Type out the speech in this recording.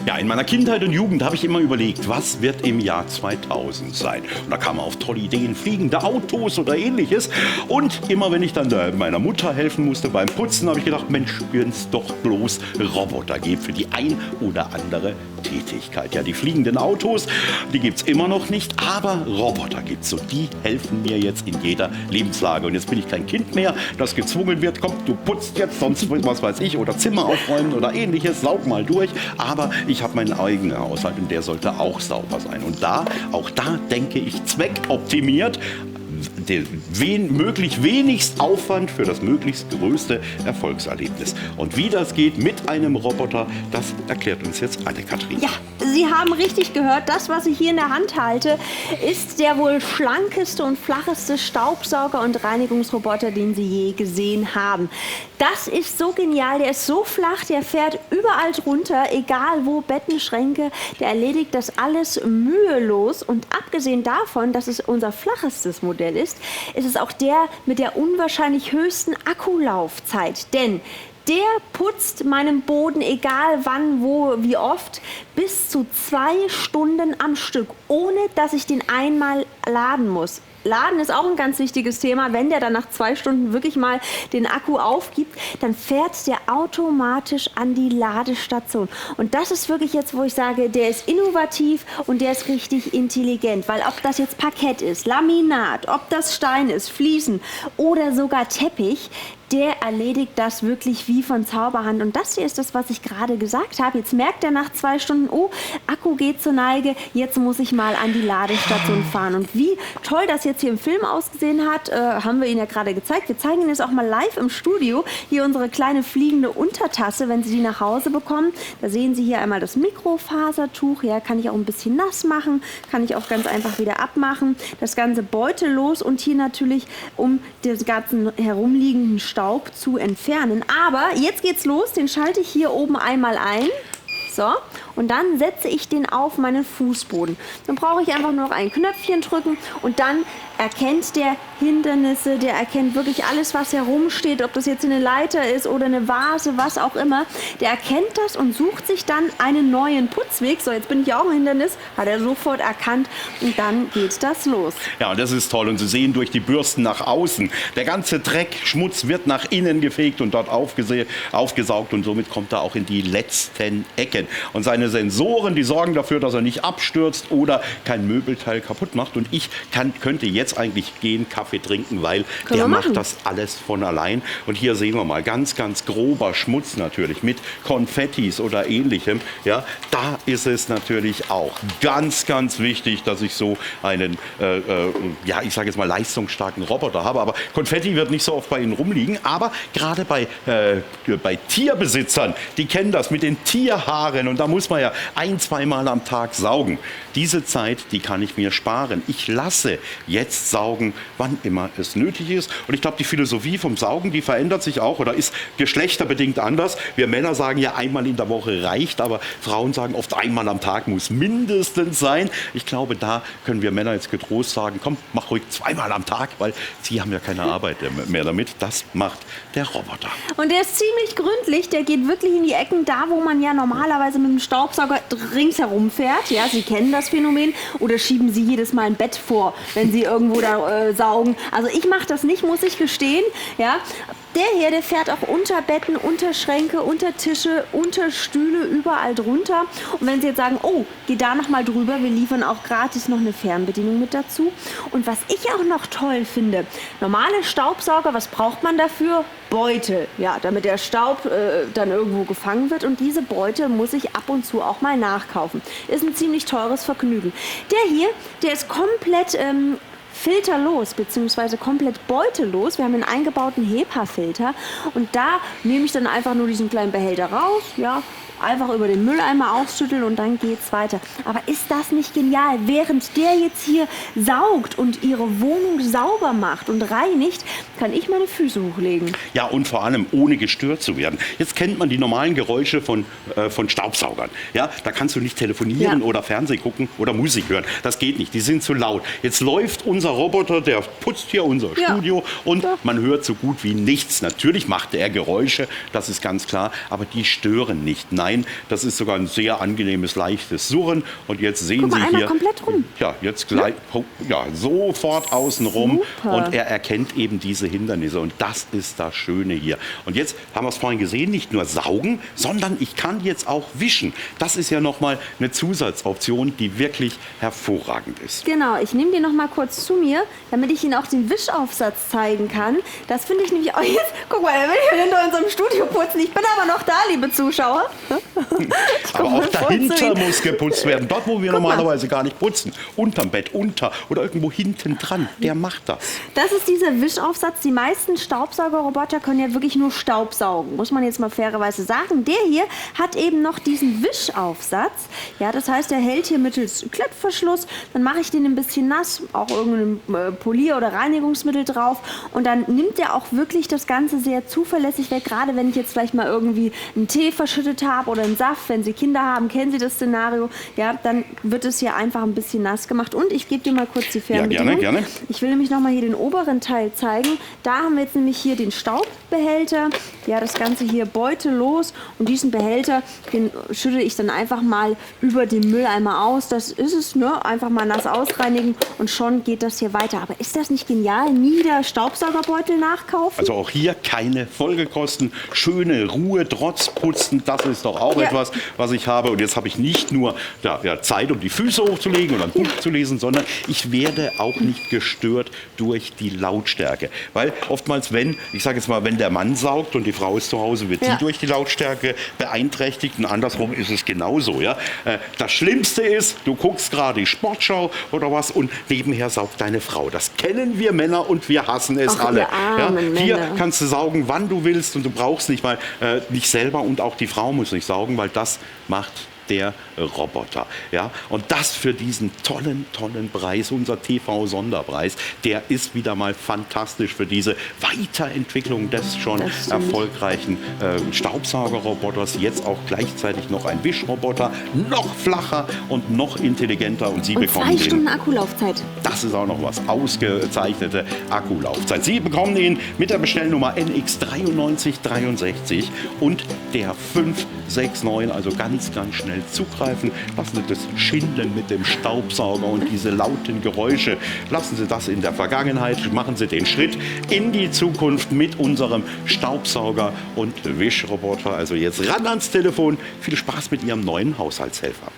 Ja, in meiner Kindheit und Jugend habe ich immer überlegt, was wird im Jahr 2000 sein? Und da kam man auf tolle Ideen, fliegende Autos oder ähnliches. Und immer wenn ich dann meiner Mutter helfen musste beim Putzen, habe ich gedacht, Mensch, wenn es doch bloß Roboter gibt für die ein oder andere Tätigkeit. Ja, die fliegenden Autos, die gibt es immer noch nicht, aber Roboter gibt es. Und die helfen mir jetzt in jeder Lebenslage. Und jetzt bin ich kein Kind mehr, das gezwungen wird, komm, du putzt jetzt, sonst was weiß ich, oder Zimmer aufräumen oder ähnliches, saug mal durch. Aber ich habe meinen eigenen Haushalt und der sollte auch sauber sein. Und auch da denke ich zweckoptimiert, möglichst wenigst Aufwand für das möglichst größte Erfolgserlebnis. Und wie das geht mit einem Roboter, das erklärt uns jetzt Anne-Kathrin. Ja, Sie haben richtig gehört. Das, was ich hier in der Hand halte, ist der wohl schlankeste und flacheste Staubsauger- und Reinigungsroboter, den Sie je gesehen haben. Das ist so genial. Der ist so flach, der fährt überall drunter, egal wo, Betten, Schränke. Der erledigt das alles mühelos. Und abgesehen davon, dass es unser flachestes Modell ist es auch der mit der unwahrscheinlich höchsten Akkulaufzeit. Denn der putzt meinen Boden, egal wann, wo, wie oft, bis zu 2 Stunden am Stück, ohne dass ich den einmal laden muss. Laden ist auch ein ganz wichtiges Thema. Wenn der dann nach 2 Stunden wirklich mal den Akku aufgibt, dann fährt der automatisch an die Ladestation. Und das ist wirklich jetzt, wo ich sage, der ist innovativ und der ist richtig intelligent. Weil ob das jetzt Parkett ist, Laminat, ob das Stein ist, Fliesen oder sogar Teppich, der erledigt das wirklich wie von Zauberhand. Und das hier ist das, was ich gerade gesagt habe. Jetzt merkt er nach 2 Stunden, oh, Akku geht zur Neige, jetzt muss ich mal an die Ladestation fahren. Und wie toll das jetzt hier im Film ausgesehen hat, haben wir Ihnen ja gerade gezeigt. Wir zeigen Ihnen das auch mal live im Studio. Hier unsere kleine fliegende Untertasse, wenn Sie die nach Hause bekommen. Da sehen Sie hier einmal das Mikrofasertuch. Ja, kann ich auch ein bisschen nass machen, kann ich auch ganz einfach wieder abmachen. Das Ganze beutellos und hier natürlich, um den ganzen herumliegenden Staub zu entfernen. Aber jetzt geht's los, den schalte ich hier oben einmal ein. So, und dann setze ich den auf meinen Fußboden. Dann brauche ich einfach nur noch ein Knöpfchen drücken und dann erkennt der Hindernisse, der erkennt wirklich alles, was herumsteht, ob das jetzt eine Leiter ist oder eine Vase, was auch immer. Der erkennt das und sucht sich dann einen neuen Putzweg. So, jetzt bin ich auch im Hindernis, hat er sofort erkannt und dann geht das los. Ja, und das ist toll. Und Sie sehen durch die Bürsten nach außen. Der ganze Dreck, Schmutz wird nach innen gefegt und dort aufgesaugt und somit kommt er auch in die letzten Ecken. Und seine Sensoren, die sorgen dafür, dass er nicht abstürzt oder kein Möbelteil kaputt macht. Und ich könnte jetzt eigentlich gehen, Kaffee trinken, weil der macht das alles von allein. Und hier sehen wir mal ganz, ganz grober Schmutz natürlich mit Konfettis oder ähnlichem. Ja, da ist es natürlich auch ganz, ganz wichtig, dass ich so einen, ich sage jetzt mal leistungsstarken Roboter habe. Aber Konfetti wird nicht so oft bei Ihnen rumliegen. Aber gerade bei Tierbesitzern, die kennen das mit den Tierhaaren. Und da muss man ja 1-2 Mal am Tag saugen. Diese Zeit, die kann ich mir sparen. Ich lasse jetzt saugen, wann immer es nötig ist. Und ich glaube, die Philosophie vom Saugen, die verändert sich auch oder ist geschlechterbedingt anders. Wir Männer sagen ja, einmal in der Woche reicht, aber Frauen sagen oft, einmal am Tag muss mindestens sein. Ich glaube, da können wir Männer jetzt getrost sagen, komm, mach ruhig 2-mal am Tag, weil sie haben ja keine Arbeit mehr damit. Das macht der Roboter. Und der ist ziemlich gründlich, der geht wirklich in die Ecken, da wo man ja normalerweise mit dem Staubsauger ringsherum fährt. Ja, Sie kennen das Phänomen. Oder schieben Sie jedes Mal ein Bett vor, wenn Sie irgendwo da saugen. Also ich mache das nicht, muss ich gestehen. Ja. Der hier, der fährt auch unter Betten, unter Schränke, unter Tische, unter Stühle, überall drunter. Und wenn Sie jetzt sagen, oh, geh da noch mal drüber, wir liefern auch gratis noch eine Fernbedienung mit dazu. Und was ich auch noch toll finde, normale Staubsauger, was braucht man dafür? Beutel, ja, damit der Staub dann irgendwo gefangen wird. Und diese Beutel muss ich ab und zu auch mal nachkaufen. Ist ein ziemlich teures Vergnügen. Der hier, der ist komplett filterlos bzw. komplett beutellos. Wir haben einen eingebauten HEPA-Filter und da nehme ich dann einfach nur diesen kleinen Behälter raus, ja, einfach über den Mülleimer ausschütteln und dann geht's weiter. Aber ist das nicht genial? Während der jetzt hier saugt und Ihre Wohnung sauber macht und reinigt, kann ich meine Füße hochlegen. Ja, und vor allem ohne gestört zu werden. Jetzt kennt man die normalen Geräusche von Staubsaugern. Ja, da kannst du nicht telefonieren oder Fernsehen gucken oder Musik hören. Das geht nicht, die sind zu laut. Jetzt läuft unser Roboter, der putzt hier unser Studio und man hört so gut wie nichts. Natürlich macht er Geräusche, das ist ganz klar, aber die stören nicht. Nein, das ist sogar ein sehr angenehmes, leichtes Surren. Und jetzt sehen Sie hier, komplett rum. Ja, jetzt gleich, sofort außen rum. Super. Und er erkennt eben diese Hindernisse und das ist das Schöne hier. Und jetzt haben wir es vorhin gesehen, nicht nur saugen, sondern ich kann jetzt auch wischen. Das ist ja nochmal eine Zusatzoption, die wirklich hervorragend ist. Genau, ich nehme den noch mal kurz zu mir, damit ich Ihnen auch den Wischaufsatz zeigen kann. Das finde ich nämlich auch jetzt, guck mal, wenn wir hinter unserem Studio putzen. Ich bin aber noch da, liebe Zuschauer. Aber auch dahinter muss geputzt werden. Dort, wo wir normalerweise gar nicht putzen. Unterm Bett, unter oder irgendwo hinten dran. Der macht das. Das ist dieser Wischaufsatz. Die meisten Staubsaugerroboter können ja wirklich nur Staubsaugen. Muss man jetzt mal fairerweise sagen. Der hier hat eben noch diesen Wischaufsatz. Ja, das heißt, er hält hier mittels Klettverschluss. Dann mache ich den ein bisschen nass, auch irgendein Polier- oder Reinigungsmittel drauf. Und dann nimmt er auch wirklich das Ganze sehr zuverlässig weg. Gerade wenn ich jetzt vielleicht mal irgendwie einen Tee verschüttet habe oder einen Saft. Wenn Sie Kinder haben, kennen Sie das Szenario. Ja, dann wird es hier einfach ein bisschen nass gemacht. Und ich gebe dir mal kurz die Fernbedienung. Ja, gerne. Ich will nämlich noch mal hier den oberen Teil zeigen. Da haben wir jetzt nämlich hier den Staubbehälter. Ja, das Ganze hier beutellos. Und diesen Behälter, den schütte ich dann einfach mal über den Mülleimer aus. Das ist es, ne? Einfach mal nass ausreinigen und schon geht das hier weiter. Aber ist das nicht genial? Nie der Staubsaugerbeutel nachkaufen? Also auch hier keine Folgekosten. Schöne Ruhe, trotz Putzen, das ist doch auch etwas, was ich habe. Und jetzt habe ich nicht nur Zeit, um die Füße hochzulegen oder ein Buch zu lesen, sondern ich werde auch nicht gestört durch die Lautstärke. Weil oftmals, wenn der Mann saugt und die Frau ist zu Hause, wird sie durch die Lautstärke beeinträchtigt und andersrum ist es genauso. Ja? Das Schlimmste ist, du guckst gerade die Sportschau oder was und nebenher saugt deine Frau. Das kennen wir Männer und wir hassen es alle. Hier kannst du saugen, wann du willst und du brauchst nicht mal nicht selber und auch die Frau muss nicht saugen, weil das macht der Roboter. Ja? Und das für diesen tollen Preis, unser TV-Sonderpreis, der ist wieder mal fantastisch für diese Weiterentwicklung des schon erfolgreichen Staubsaugerroboters. Jetzt auch gleichzeitig noch ein Wischroboter, noch flacher und noch intelligenter. Und Sie bekommen 2 Stunden Akkulaufzeit. Das ist auch noch was, ausgezeichnete Akkulaufzeit. Sie bekommen ihn mit der Bestellnummer NX9363 und der 569, also ganz schnell zugreifen. Lassen Sie das Schindeln mit dem Staubsauger und diese lauten Geräusche. Lassen Sie das in der Vergangenheit. Machen Sie den Schritt in die Zukunft mit unserem Staubsauger und Wischroboter. Also jetzt ran ans Telefon. Viel Spaß mit Ihrem neuen Haushaltshelfer.